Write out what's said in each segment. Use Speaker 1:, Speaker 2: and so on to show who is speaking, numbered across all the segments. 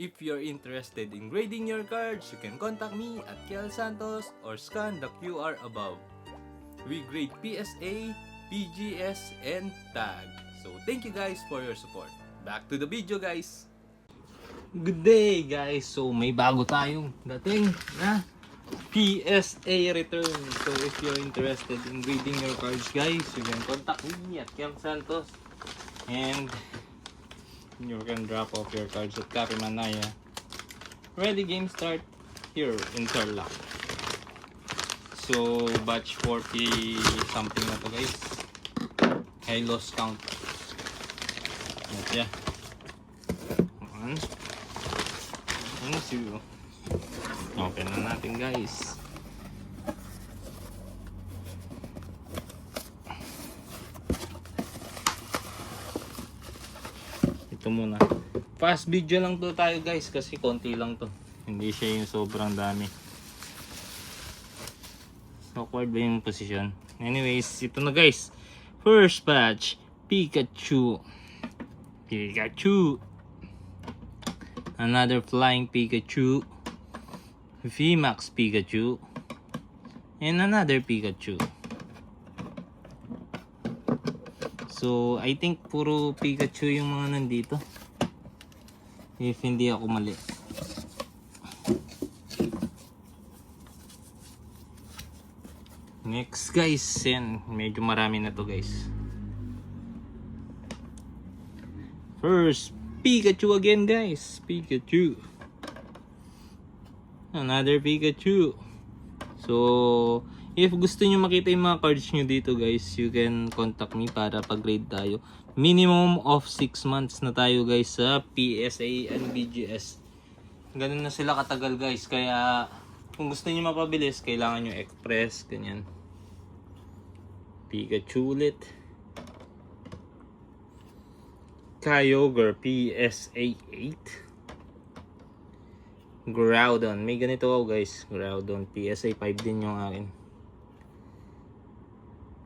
Speaker 1: If you're interested in grading your cards, you can contact me at Kiel Santos or scan the QR above. We grade PSA, PGS, and TAG. So thank you guys for your support. Back to the video guys! Good day guys! So may bago tayong dating na PSA return. So if you're interested in grading your cards guys, you can contact me at Kiel Santos. And you can drop off your cards at Cafe Manaya. Ready game start here in Tarlac. So batch 40 something na to guys. I lost count. But yeah. Ano siyo? Open na natin guys. Ito muna. Fast video lang to tayo guys kasi konti lang to. Hindi siya yung sobrang dami. Awkward ba yung position? Anyways, ito na guys. First batch, Pikachu. Pikachu. Another flying Pikachu. VMAX Pikachu. And another Pikachu. So, I think puro Pikachu yung mga nandito. If hindi ako mali. Next guys, yan. Medyo marami na to guys. First, Pikachu again guys. Pikachu. Another Pikachu. So, if gusto nyo makita yung mga cards nyo dito guys, you can contact me para pag-grade tayo. Minimum of 6 months na tayo guys sa PSA and BGS. Ganun na sila katagal guys. Kaya kung gusto nyo mapabilis, kailangan nyo express. Ganyan. Pikachu ulit. Kyogre PSA 8. Groudon. May ganito ako guys. Groudon. PSA 5 din yung akin.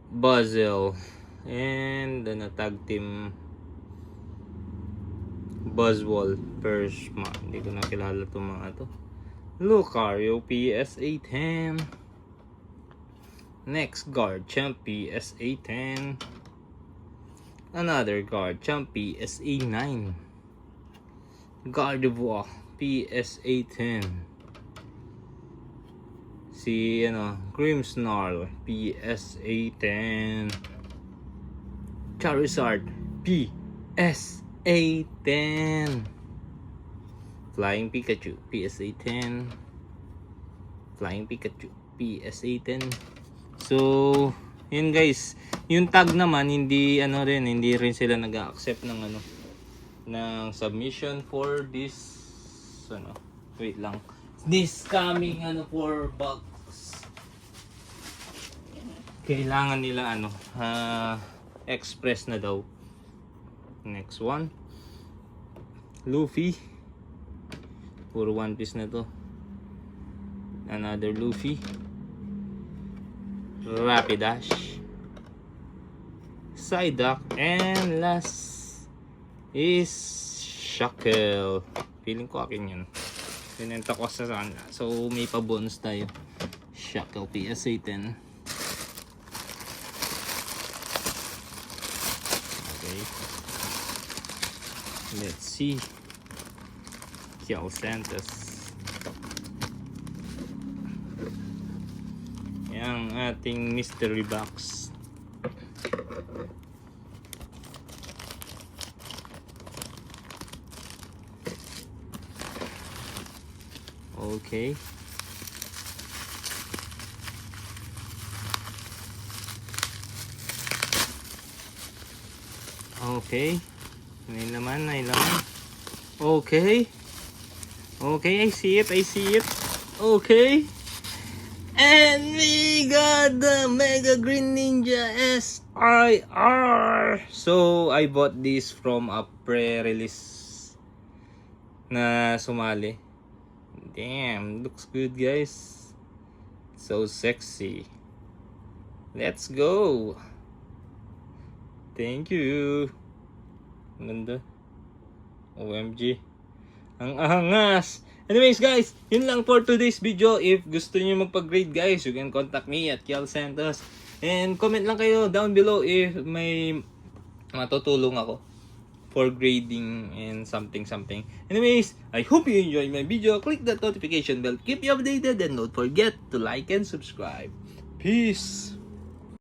Speaker 1: Buzzle. And then a tag team Buzzwole. Persma. Hindi ko na kilala itong mga to. Lucario PSA 10. Next Garchomp PSA 10. Another Garchomp PSA 9. Gardevoir PSA 10. Si Grimmsnarl PSA 10. Charizard PSA 10. Flying Pikachu PSA 10. Flying Pikachu PSA 10. So yun guys, yung tag naman hindi rin sila nag-accept ng ng submission for this wait lang, this coming 4 box. Kailangan nila express na daw. Next one, Luffy. Puro One Piece na to. Another Luffy. Rapidash. Psyduck. And last is Shackle. Feeling ko akin yun. Pinenta ko sa kanila. So may pa-bonus tayo. Shackle PSA 10. Okay. Let's see. Kiel Santos. Yang ating mystery box. Okay. Okay. May laman. Okay. Okay, I see it. Okay. And we got the Mega Green Ninja SIR. So, I bought this from a pre-release na sumali. Damn, looks good guys. So sexy. Let's go. Thank you. Ganda. OMG. Ang angas! Anyways guys, yun lang for today's video. If gusto niyo magpag-grade guys, you can contact me at Kiel Santos. And comment lang kayo down below if may matutulong ako for grading and something. Anyways, I hope you enjoyed my video. Click that notification bell. Keep you updated and don't forget to like and subscribe. Peace!